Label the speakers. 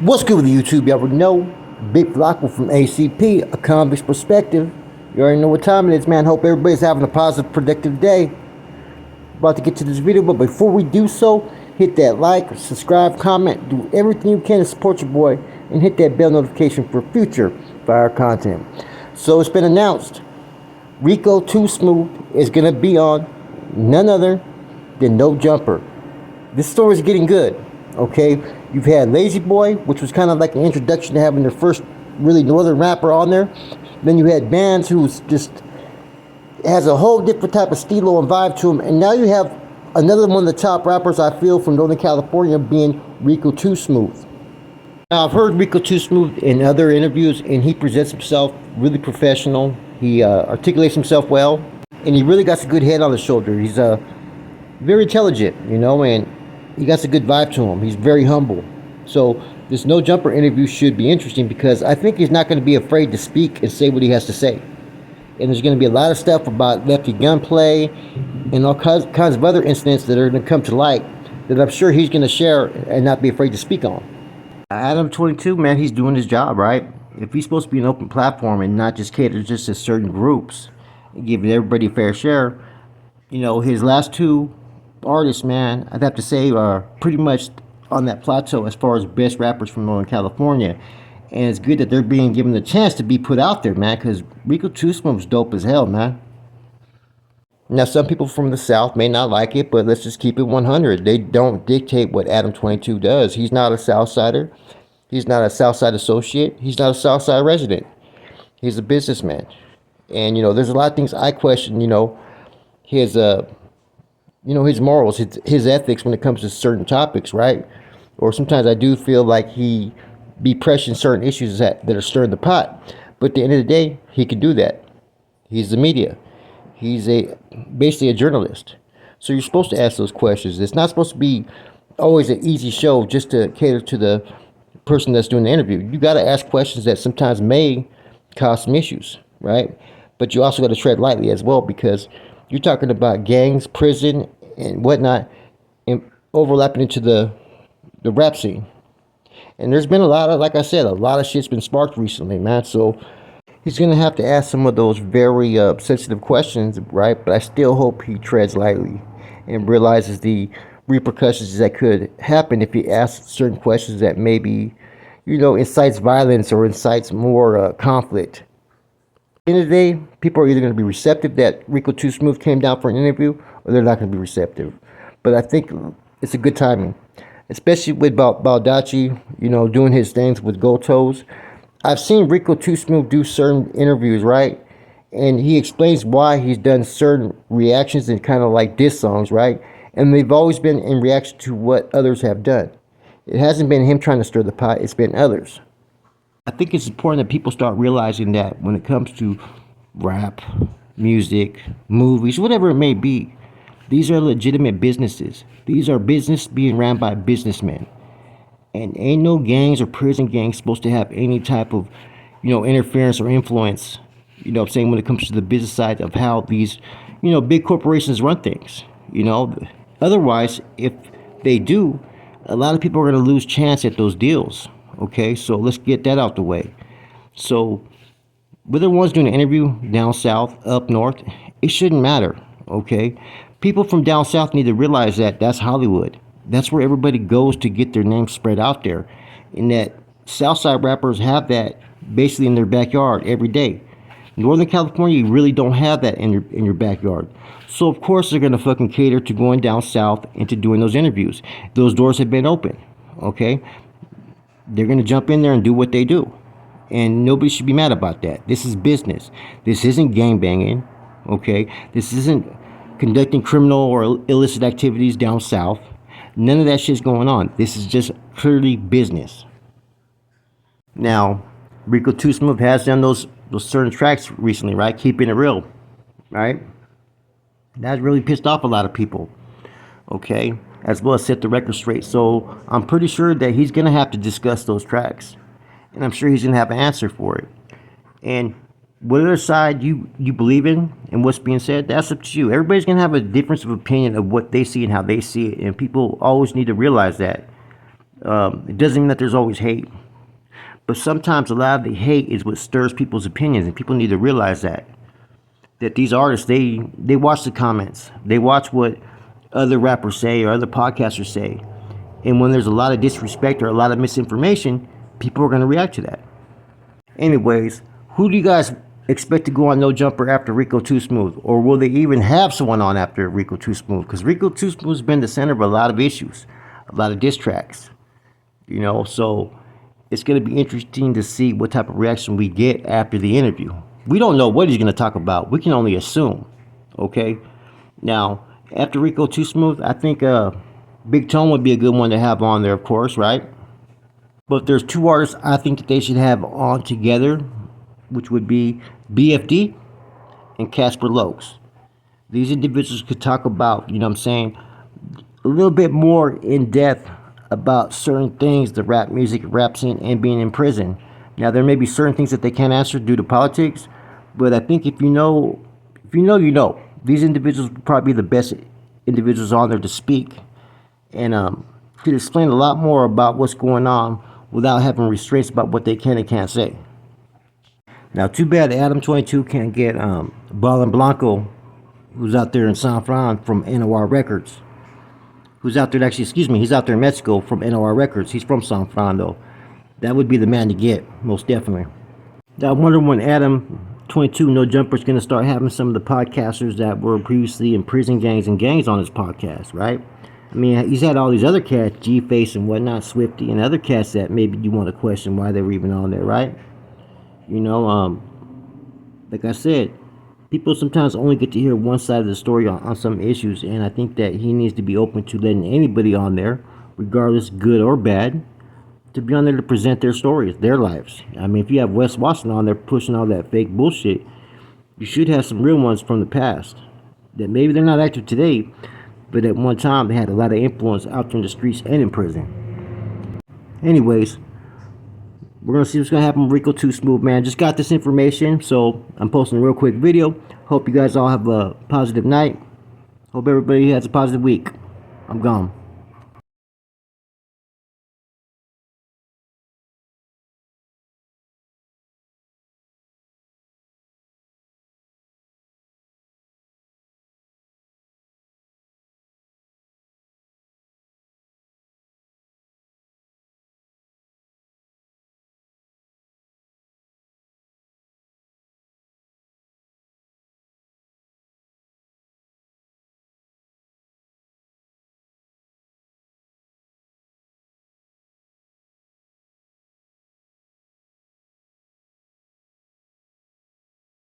Speaker 1: What's good with YouTube? You already know. Big Flacco from ACP, a convict's perspective. You already know what time it is, man. Hope everybody's having a positive, productive day. About to get to this video, but before we do so, hit that like, subscribe, comment, do everything you can to support your boy, and hit that bell notification for future fire content. So it's been announced, Rico 2 Smoove is going to be on none other than No Jumper. This story is getting good, okay? You've had Lazy Boy, which was kind of like an introduction to having their first really northern rapper on there. Then you had Bands, who's just has a whole different type of stilo and vibe to him. And now you have another one of the top rappers, I feel, from Northern California being Rico 2 Smoove. Now, I've heard Rico 2 Smoove in other interviews, and he presents himself really professional. He articulates himself well, and he really got a good head on his shoulder. He's very intelligent, you know, and he got a good vibe to him. He's very humble. So this No Jumper interview should be interesting because I think he's not going to be afraid to speak and say what he has to say. And there's going to be a lot of stuff about lefty gunplay and all kinds of other incidents that are going to come to light that I'm sure he's going to share and not be afraid to speak on. Adam 22, man, he's doing his job, right? If he's supposed to be an open platform and not just cater just to certain groups and giving everybody a fair share, you know, his last two artists, man, I'd have to say are pretty much on that plateau as far as best rappers from Northern California. And it's good that they're being given the chance to be put out there, man, because Rico 2 Smoove's dope as hell, man. Now, some people from the South may not like it, but let's just keep it 100. They don't dictate what Adam 22 does. He's not a Southsider. He's not a Southside associate. He's not a Southside resident. He's a businessman. And, you know, there's a lot of things I question, you know, his morals, his ethics when it comes to certain topics, right? Or sometimes I do feel like he be pressing certain issues that are stirring the pot. But at the end of the day, he can do that. He's the media. He's basically a journalist. So you're supposed to ask those questions. It's not supposed to be always an easy show just to cater to the person that's doing the interview. You got to ask questions that sometimes may cause some issues, right? But you also got to tread lightly as well because you're talking about gangs, prison, and whatnot, and overlapping into the rap scene. And there's been a lot of, like I said, a lot of shit's been sparked recently, man. So he's going to have to ask some of those very sensitive questions, right? But I still hope he treads lightly and realizes the repercussions that could happen if he asks certain questions that maybe, you know, incites violence or incites more conflict. At the end of the day, people are either going to be receptive that Rico 2 Smoove came down for an interview, or they're not going to be receptive. But I think it's a good timing. Especially with Baldacci, you know, doing his things with Gold Toes. I've seen Rico 2 Smoove do certain interviews, right? And he explains why he's done certain reactions and kind of like diss songs, right? And they've always been in reaction to what others have done. It hasn't been him trying to stir the pot, it's been others. I think it's important that people start realizing that when it comes to rap, music, movies, whatever it may be, these are legitimate businesses. These are business being ran by businessmen. And ain't no gangs or prison gangs supposed to have any type of, you know, interference or influence, you know what I'm saying, when it comes to the business side of how these, you know, big corporations run things, you know. Otherwise, if they do, a lot of people are going to lose chance at those deals, okay? So let's get that out the way. So whether one's doing an interview down south, up north, it shouldn't matter, okay? People from down south need to realize that that's Hollywood. That's where everybody goes to get their name spread out there. And that Southside rappers have that basically in their backyard every day. Northern California, you really don't have that in your backyard. So of course they're gonna fucking cater to going down south and to doing those interviews. Those doors have been open, okay? They're gonna jump in there and do what they do. And nobody should be mad about that. This is business. This isn't gangbanging, okay? This isn't conducting criminal or illicit activities down south. None of that shit's going on. This is just clearly business. Now, Rico 2 Smoove has done those certain tracks recently, right? Keeping it real, right? That really pissed off a lot of people, okay? As well as set the record straight. So I'm pretty sure that he's going to have to discuss those tracks. And I'm sure he's going to have an answer for it. And whatever side you believe in and what's being said, that's up to you. Everybody's going to have a difference of opinion of what they see and how they see it. And people always need to realize that. It doesn't mean that there's always hate, but sometimes a lot of the hate is what stirs people's opinions, and people need to realize that these artists, they watch the comments, they watch what other rappers say or other podcasters say, and when there's a lot of disrespect or a lot of misinformation, people are going to react to that. Anyways, who do you guys expect to go on No Jumper after Rico Too Smoove, or will they even have someone on after Rico Too Smoove? Because Rico Too Smoove has been the center of a lot of issues, a lot of diss tracks, so it's going to be interesting to see what type of reaction we get after the interview. We don't know what he's going to talk about. We can only assume. Okay. Now, after Rico Too Smoove, I think Big Tone would be a good one to have on there, of course, right? But there's two artists I think that they should have on together, which would be BFD and Casper Lokes. These individuals could talk about, a little bit more in depth about certain things, the rap music, rap scene, and being in prison. Now, there may be certain things that they can't answer due to politics, but I think if you know, you know. These individuals would probably be the best individuals on there to speak and could explain a lot more about what's going on without having restraints about what they can and can't say. Now, too bad Adam 22 can't get Ballin Blanco, who's out there in San Fran from NOR Records. He's out there in Mexico from NOR Records. He's from San Fran, though. That would be the man to get, most definitely. Now, I wonder when Adam 22 No Jumper is going to start having some of the podcasters that were previously in prison gangs and gangs on his podcast, right? I mean, he's had all these other cats, G-Face and whatnot, Swifty, and other cats that maybe you want to question why they were even on there, right? Like I said, people sometimes only get to hear one side of the story on some issues, and I think that he needs to be open to letting anybody on there, regardless good or bad, to be on there to present their stories, their lives. I mean, if you have Wes Watson on there pushing all that fake bullshit, you should have some real ones from the past that maybe they're not active today, but at one time they had a lot of influence out there in the streets and in prison. Anyways, we're going to see what's going to happen with Rico Too Smoove, man. Just got this information, so I'm posting a real quick video. Hope you guys all have a positive night. Hope everybody has a positive week. I'm gone.